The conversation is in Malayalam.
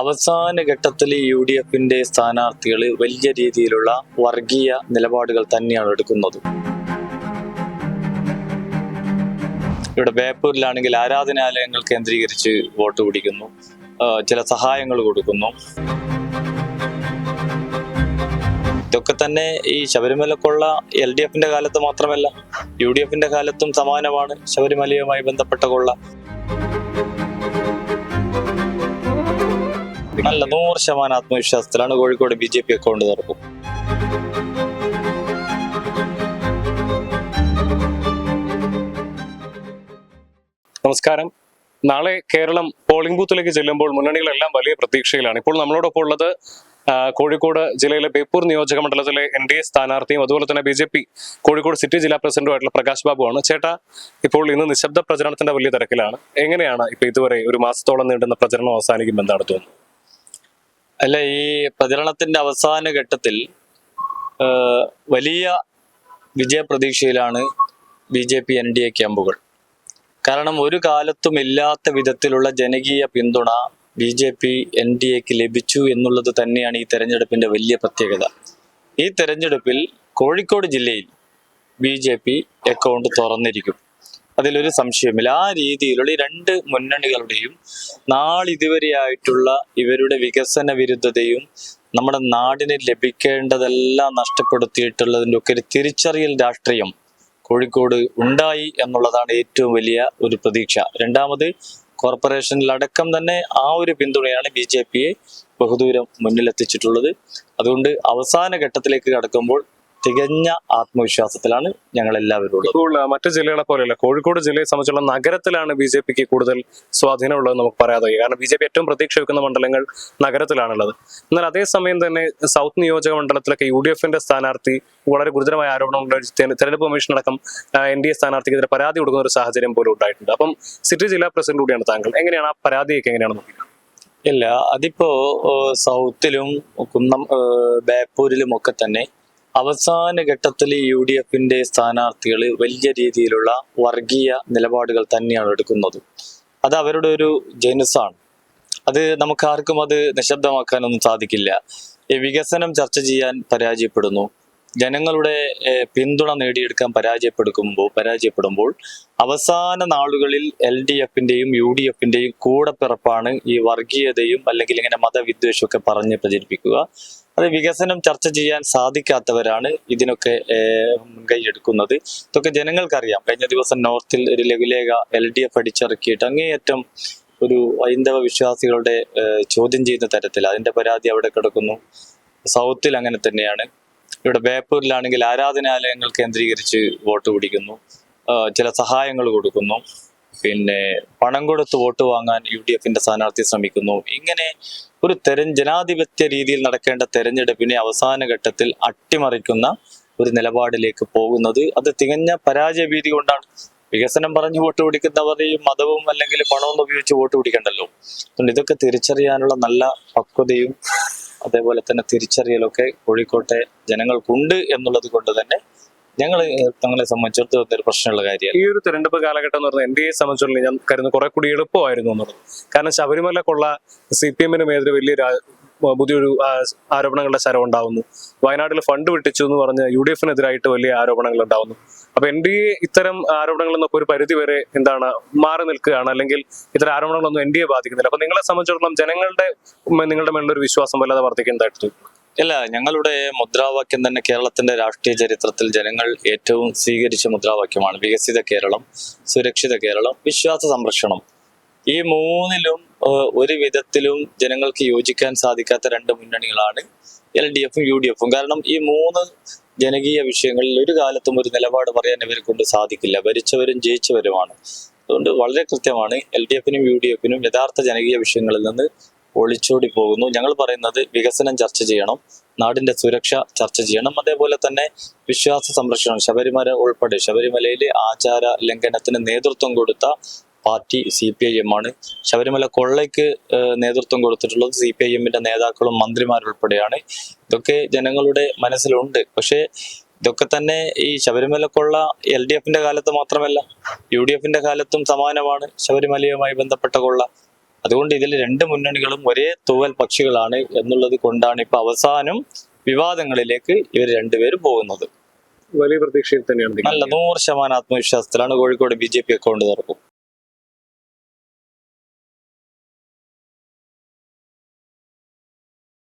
അവസാന ഘട്ടത്തിൽ UDFന്റെ സ്ഥാനാർത്ഥികൾ വലിയ രീതിയിലുള്ള വർഗീയ നിലപാടുകൾ തന്നെയാണ് എടുക്കുന്നത്. ഇവിടെ ബേപ്പൂരിലാണെങ്കിൽ ആരാധനാലയങ്ങൾ കേന്ദ്രീകരിച്ച് വോട്ട് പിടിക്കുന്നു, ചില സഹായങ്ങൾ കൊടുക്കുന്നു. ഇതൊക്കെ തന്നെ ഈ ശബരിമലക്കുള്ള LDFന്റെ കാലത്ത് മാത്രമല്ല, UDFന്റെ കാലത്തും സമാനമാണ് ശബരിമലയുമായി ബന്ധപ്പെട്ട കൊള്ള. നല്ല 100% ആത്മവിശ്വാസത്തിലാണ് കോഴിക്കോട് BJP അക്കൗണ്ട് തുറക്കും. നമസ്കാരം. നാളെ കേരളം പോളിംഗ് ബൂത്തിലേക്ക് ചെല്ലുമ്പോൾ മുന്നണികളെല്ലാം വലിയ പ്രതീക്ഷയിലാണ്. ഇപ്പോൾ നമ്മളോടൊപ്പം ഉള്ളത് കോഴിക്കോട് ജില്ലയിലെ ബേപ്പൂർ നിയോജക മണ്ഡലത്തിലെ NDA സ്ഥാനാർത്ഥിയും അതുപോലെ തന്നെ BJP കോഴിക്കോട് സിറ്റി ജില്ലാ പ്രസിഡന്റുമായിട്ടുള്ള പ്രകാശ് ബാബുവാണ്. ചേട്ടാ, ഇപ്പോൾ ഇന്ന് നിശബ്ദ പ്രചരണത്തിന്റെ വലിയ തിരക്കിലാണ്. എങ്ങനെയാണ് ഇപ്പൊ ഇതുവരെ ഒരു മാസത്തോളം നീണ്ടുന്ന പ്രചരണം അവസാനിക്കും എന്താണ് തോന്നുന്നത്? അല്ല, ഈ പ്രചരണത്തിന്റെ അവസാന ഘട്ടത്തിൽ വലിയ വിജയപ്രതീക്ഷയിലാണ് BJP NDA ക്യാമ്പുകൾ. കാരണം ഒരു കാലത്തും ഇല്ലാത്ത വിധത്തിലുള്ള ജനകീയ പിന്തുണ BJP NDAക്ക് ലഭിച്ചു എന്നുള്ളത് തന്നെയാണ് ഈ തെരഞ്ഞെടുപ്പിന്റെ വലിയ പ്രത്യേകത. ഈ തെരഞ്ഞെടുപ്പിൽ കോഴിക്കോട് ജില്ലയിൽ BJP അക്കൗണ്ട് തുറന്നിരിക്കും, അതിലൊരു സംശയമില്ല. ആ രീതിയിലുള്ള ഈ രണ്ട് മുന്നണികളുടെയും നാളിതുവരെയായിട്ടുള്ള ഇവരുടെ വികസന വിരുദ്ധതയും നമ്മുടെ നാടിന് ലഭിക്കേണ്ടതെല്ലാം നഷ്ടപ്പെടുത്തിയിട്ടുള്ളതിൻ്റെ ഒക്കെ ഒരു തിരിച്ചറിയൽ രാഷ്ട്രീയം കോഴിക്കോട് ഉണ്ടായി എന്നുള്ളതാണ് ഏറ്റവും വലിയ ഒരു പ്രതീക്ഷ. രണ്ടാമത്, കോർപ്പറേഷനിലടക്കം തന്നെ ആ ഒരു പിന്തുണയാണ് BJPയെ ബഹുദൂരം മുന്നിലെത്തിച്ചിട്ടുള്ളത്. അതുകൊണ്ട് അവസാന ഘട്ടത്തിലേക്ക് കടക്കുമ്പോൾ തികഞ്ഞ ആത്മവിശ്വാസത്തിലാണ് ഞങ്ങൾ എല്ലാവരും. ഇപ്പോൾ മറ്റു ജില്ലകളെ പോലെയല്ല, കോഴിക്കോട് ജില്ലയെ സംബന്ധിച്ചുള്ള നഗരത്തിലാണ് BJPക്ക് കൂടുതൽ സ്വാധീനമുള്ളത് നമുക്ക് പറയാതെ. കാരണം BJP ഏറ്റവും പ്രതീക്ഷ വെക്കുന്ന മണ്ഡലങ്ങൾ നഗരത്തിലാണുള്ളത്. എന്നാൽ അതേസമയം തന്നെ സൗത്ത് നിയോജക മണ്ഡലത്തിലൊക്കെ UDFന്റെ സ്ഥാനാർത്ഥി വളരെ ഗുരുതരമായ ആരോപണങ്ങൾ തെരഞ്ഞെടുപ്പ് കമ്മീഷൻ അടക്കം NDA സ്ഥാനാർത്ഥിക്കെതിരെ പരാതി കൊടുക്കുന്ന ഒരു സാഹചര്യം പോലും ഉണ്ടായിട്ടുണ്ട്. അപ്പം സിറ്റി ജില്ലാ പ്രസിഡന്റ് കൂടിയാണ് താങ്കൾ. എങ്ങനെയാണ് ആ പരാതിയൊക്കെ എങ്ങനെയാണ് നോക്കുന്നത്? ഇല്ല, അതിപ്പോ സൗത്തിലും ബേപ്പൂരിലും ഒക്കെ തന്നെ അവസാന ഘട്ടത്തിൽ UDFന്റെ സ്ഥാനാർത്ഥികൾ വലിയ രീതിയിലുള്ള വർഗീയ നിലപാടുകൾ തന്നെയാണ് എടുക്കുന്നത്. അത് അവരുടെ ഒരു ജനുസാണ്. അത് നമുക്കാർക്കും അത് നിശബ്ദമാക്കാനൊന്നും സാധിക്കില്ല. ഈ വികസനം ചർച്ച ചെയ്യാൻ പരാജയപ്പെടുന്നു, ജനങ്ങളുടെ പിന്തുണ നേടിയെടുക്കാൻ പരാജയപ്പെടുമ്പോൾ അവസാന നാളുകളിൽ LDFന്റെയും UDFന്റെയും കൂടപ്പിറപ്പാണ് ഈ വർഗീയതയും അല്ലെങ്കിൽ ഇങ്ങനെ മതവിദ്വേഷമൊക്കെ പറഞ്ഞ് പ്രചരിപ്പിക്കുക. അത് വികസനം ചർച്ച ചെയ്യാൻ സാധിക്കാത്തവരാണ് ഇതിനൊക്കെ മുൻകൈ എടുക്കുന്നത്. ഇതൊക്കെ ജനങ്ങൾക്കറിയാം. കഴിഞ്ഞ ദിവസം നോർത്തിൽ ഒരു ലഘുലേഖ LDF അടിച്ചിറക്കിയിട്ട് അങ്ങേയറ്റം ഒരു ഹൈന്ദവ വിശ്വാസികളുടെ ചോദ്യം ചെയ്യുന്ന തരത്തിൽ അതിന്റെ പരാതി അവിടെ കിടക്കുന്നു. സൗത്തിൽ അങ്ങനെ തന്നെയാണ്. ഇവിടെ ബേപ്പൂരിലാണെങ്കിൽ ആരാധനാലയങ്ങൾ കേന്ദ്രീകരിച്ച് വോട്ട് പിടിക്കുന്നു, ചില സഹായങ്ങൾ കൊടുക്കുന്നു, പിന്നെ പണം കൊടുത്ത് വോട്ട് വാങ്ങാൻ UDFന്റെ സ്ഥാനാർത്ഥി ശ്രമിക്കുന്നു. ഇങ്ങനെ ഒരു ജനാധിപത്യ രീതിയിൽ നടക്കേണ്ട തെരഞ്ഞെടുപ്പിനെ അവസാന ഘട്ടത്തിൽ അട്ടിമറിക്കുന്ന ഒരു നിലപാടിലേക്ക് പോകുന്നത് അത് തികഞ്ഞ പരാജയഭീതി കൊണ്ടാണ്. വികസനം പറഞ്ഞ് വോട്ട് പിടിക്കുന്നവരെയും മതവും അല്ലെങ്കിൽ പണവും ഉപയോഗിച്ച് വോട്ട് പിടിക്കണ്ടല്ലോ. അതുകൊണ്ട് ഇതൊക്കെ തിരിച്ചറിയാനുള്ള നല്ല പക്വതയും അതേപോലെ തന്നെ തിരിച്ചറിയലൊക്കെ കോഴിക്കോട്ടെ ജനങ്ങൾക്കുണ്ട് എന്നുള്ളത് കൊണ്ട് തന്നെ ഞങ്ങളെ സംബന്ധിച്ചിടത്തോളം ഒരു പ്രശ്നമുള്ള കാര്യമാണ്. ഈ ഒരു തെരഞ്ഞെടുപ്പ് കാലഘട്ടം എന്ന് പറഞ്ഞാൽ NDAയെ സംബന്ധിച്ചുള്ള ഞാൻ കരുതുന്നു കുറെ കൂടി എളുപ്പമായിരുന്നു എന്നുള്ളത്. കാരണം ശബരിമല കൊള്ള CPM-നെതിരെ വലിയൊരു പുതിയൊരു ആരോപണങ്ങളുടെ ശരം ഉണ്ടാവുന്നു. വയനാട്ടിൽ ഫണ്ട് വെട്ടിച്ചു എന്ന് പറഞ്ഞ് UDF-നെതിരായിട്ട് വലിയ ആരോപണങ്ങൾ ഉണ്ടാവുന്നു. അപ്പൊ NDA ഇത്തരം ആരോപണങ്ങളിൽ നിന്നൊക്കെ ഒരു പരിധി വരെ മാറി നിൽക്കുകയാണ്, അല്ലെങ്കിൽ ഇത്തരം ആരോപണങ്ങളൊന്നും NDA ബാധിക്കുന്നില്ല. അപ്പൊ നിങ്ങളെ സംബന്ധിച്ചിടത്തോളം നിങ്ങളുടെ മേലൊരു വിശ്വാസം വല്ലാതെ വർദ്ധിക്കുന്നതായിട്ട് തോന്നുന്നു? ഇല്ല, ഞങ്ങളുടെ മുദ്രാവാക്യം തന്നെ കേരളത്തിന്റെ രാഷ്ട്രീയ ചരിത്രത്തിൽ ജനങ്ങൾ ഏറ്റവും സ്വീകരിച്ച മുദ്രാവാക്യമാണ് വികസിത കേരളം, സുരക്ഷിത കേരളം, വിശ്വാസ സംരക്ഷണം. ഈ മൂന്നിലും ഒരു വിധത്തിലും ജനങ്ങൾക്ക് യോജിക്കാൻ സാധിക്കാത്ത രണ്ട് മുന്നണികളാണ് LDFും UDFും. കാരണം ഈ മൂന്ന് ജനകീയ വിഷയങ്ങളിൽ ഒരു കാലത്തും ഒരു നിലപാട് പറയാൻ ഇവരെ കൊണ്ട് സാധിക്കില്ല. ഭരിച്ചവരും ജയിച്ചവരുമാണ്. അതുകൊണ്ട് വളരെ കൃത്യമാണ് LDFനും UDFനും യഥാർത്ഥ ജനകീയ വിഷയങ്ങളിൽ നിന്ന് ഒളിച്ചോടി പോകുന്നു. ഞങ്ങൾ പറയുന്നത് വികസനം ചർച്ച ചെയ്യണം, നാടിന്റെ സുരക്ഷ ചർച്ച ചെയ്യണം, അതേപോലെ തന്നെ വിശ്വാസ സംരക്ഷണം. ശബരിമല ഉൾപ്പെടെ ശബരിമലയിലെ ആചാര ലംഘനത്തിന് നേതൃത്വം കൊടുത്ത പാർട്ടി CPIM ആണ്. ശബരിമല കൊള്ളയ്ക്ക് നേതൃത്വം കൊടുത്തിട്ടുള്ളത് CPIM-ന്റെ നേതാക്കളും മന്ത്രിമാരുൾപ്പെടെയാണ്. ഇതൊക്കെ ജനങ്ങളുടെ മനസ്സിലുണ്ട്. പക്ഷേ ഇതൊക്കെ തന്നെ ഈ ശബരിമല കൊള്ള LDFന്റെ കാലത്ത് മാത്രമല്ല, UDFന്റെ കാലത്തും സമാനമാണ് ശബരിമലയുമായി ബന്ധപ്പെട്ട കൊള്ള. അതുകൊണ്ട് ഇതിൽ രണ്ട് മുന്നണികളും ഒരേ തൂവൽ പക്ഷികളാണ് എന്നുള്ളത് കൊണ്ടാണ് ഇപ്പൊ അവസാനം വിവാദങ്ങളിലേക്ക് ഇവർ രണ്ടുപേരും പോകുന്നത്. വലിയ പ്രതീക്ഷയിൽ തന്നെയാണ് നല്ല 100% ആത്മവിശ്വാസത്തിലാണ് കോഴിക്കോട് BJP അക്കൗണ്ട് തുറക്കും.